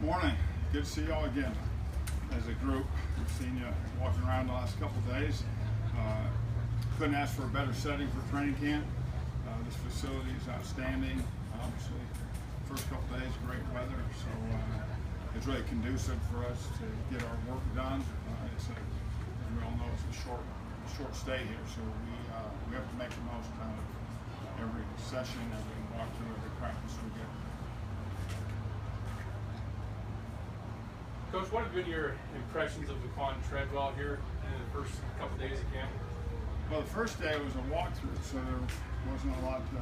Morning. Good to see y'all again as a group. We've seen you walking around the last couple of days. Couldn't ask for a better setting for training camp. This facility is outstanding. Obviously, first couple of days, great weather, so it's really conducive for us to get our work done. As we all know, it's a short stay here, so we have to make the most out of every session, every walkthrough, every practice we get. Coach, what have been your impressions of Laquan Treadwell here in the first couple of days of camp? Well, the first day was a walkthrough, so there wasn't a lot to,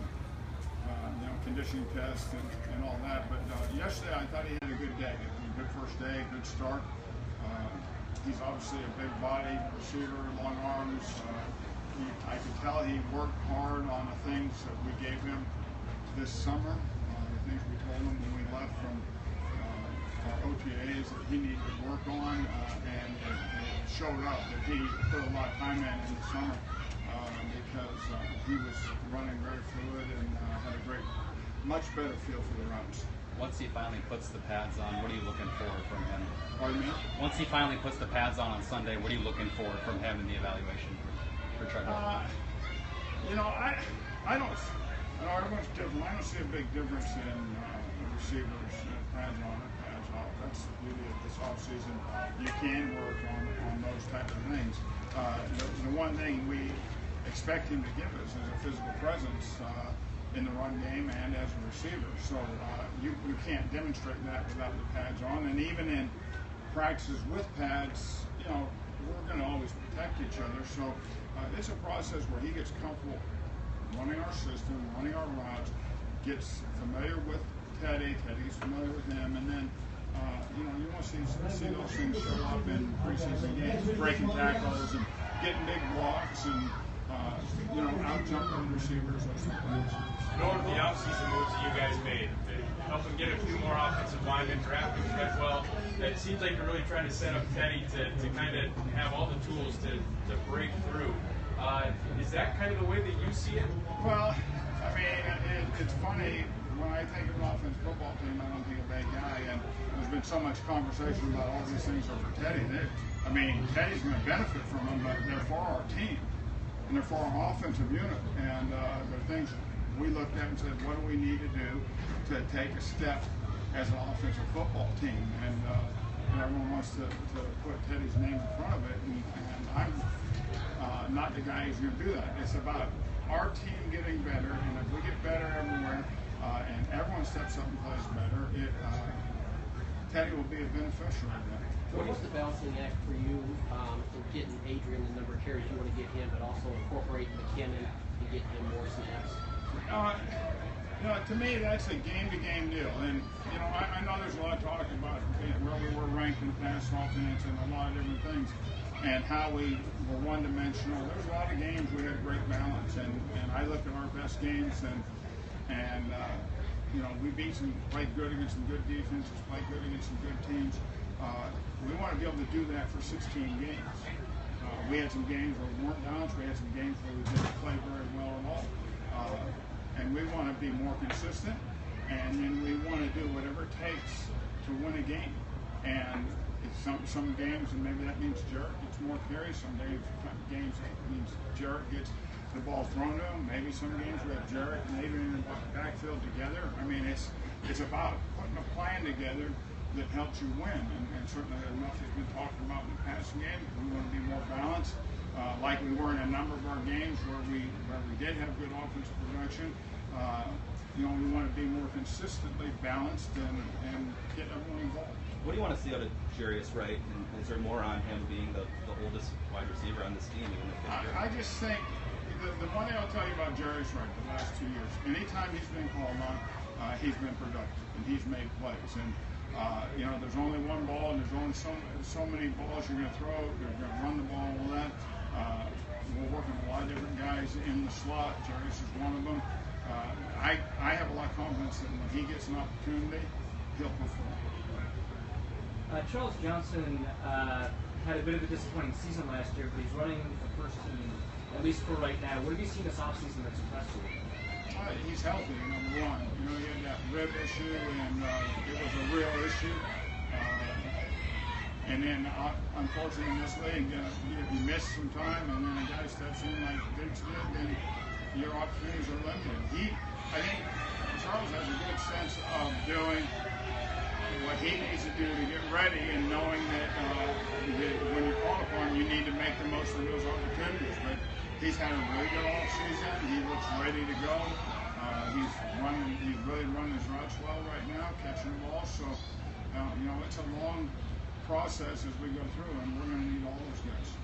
conditioning tests and all that. But yesterday, I thought he had a good day. A good first day, good start. He's obviously a big body receiver, long arms. I could tell he worked hard on the things that we gave him this summer. The things we told him when we left from our OTAs that he needed to work on, and it showed up that he put a lot of time in the summer because he was running very fluid and had a much better feel for the runs. Once he finally puts the pads on, what are you looking for from him? Pardon me? Once he finally puts the pads on Sunday, what are you looking for from him in the evaluation for Treadwell? I don't. Everyone's different. I don't see a big difference in receivers pads on or pads off. That's the beauty of this off season. You can work on those types of things. The one thing we expect him to give us is a physical presence in the run game and as a receiver. So you can't demonstrate that without the pads on. And even in practices with pads, we're going to always protect each other. So it's a process where he gets comfortable running our system, running our routes, gets familiar with Teddy gets familiar with him, and then you want to see those things show up in preseason games, breaking tackles and getting big blocks and out jumping receivers. Norv, the offseason moves that you guys made, help him get a few more offensive linemen, drafting Treadwell. It seems like you're really trying to set up Teddy to kind of have all the tools to break through. Is that kind of the way that you see it? Well, I mean, it's funny. When I think of an offensive football team, I don't think of a bad guy, and there's been so much conversation about all these things over Teddy. Teddy's going to benefit from them, but they're for our team, and they're for our offensive unit, and they're things we looked at and said, what do we need to do to take a step as an offensive football team? And everyone wants to put Teddy's name in front of it, and I'm not the guy who's going to do that. It's about our team getting better, and if we get better everywhere, and everyone steps up and plays better, Teddy will be a beneficiary of that. What is the balancing act for you in getting Adrian the number of carries you want to get him, but also incorporate McKinnon to get him more snaps? To me, that's a game-to-game deal. And, I know there's a lot of talk about where we were ranked in pass offense and a lot of different things, and how we were one-dimensional. There's a lot of games we had great balance, and I look at our best games, and we played good against some good defenses, played good against some good teams. We want to be able to do that for 16 games. We had some games where we weren't balanced. We had some games where we didn't play very well at all. And we want to be more consistent, and then we want to do whatever it takes to win a game. And some games, and maybe that means Jarrett gets more carries. Some games that means Jarrett gets the ball thrown to him. Maybe some games we have Jarrett and Adrian in the backfield together. I mean, it's about putting a plan together that helps you win. And certainly enough has been talked about in the passing game. We want to be more balanced, like we were in a number of our games where we did have good offensive production. We want to be more consistently balanced and get everyone involved. What do you want to see out of Jarius Wright? And is there more on him being the oldest wide receiver on this team? I just think the one thing I'll tell you about Jarius Wright the last 2 years, anytime he's been called on, he's been productive and he's made plays. And there's only one ball, and there's only so many balls you're going to throw. You're going to run the ball, all that. We're working with a lot of different guys in the slot. Jarius is one of them. I have a lot of confidence that when he gets an opportunity, he'll perform. Charles Johnson had a bit of a disappointing season last year, but he's running the first team, at least for right now. What have you seen this offseason that's impressed you? He's healthy, number one. He had that rib issue, and it was a real issue. And then, unfortunately, in this league, you miss some time, and then a guy steps in like Diggs did, then your opportunities are limited. I think Charles has a good sense of doing what he needs to do to get ready, and knowing that, that when you're called upon, you need to make the most of those opportunities. But he's had a really good off season. He looks ready to go. He's really running his routes well right now, catching the ball. So, it's a long process as we go through, and we're going to need all those guys.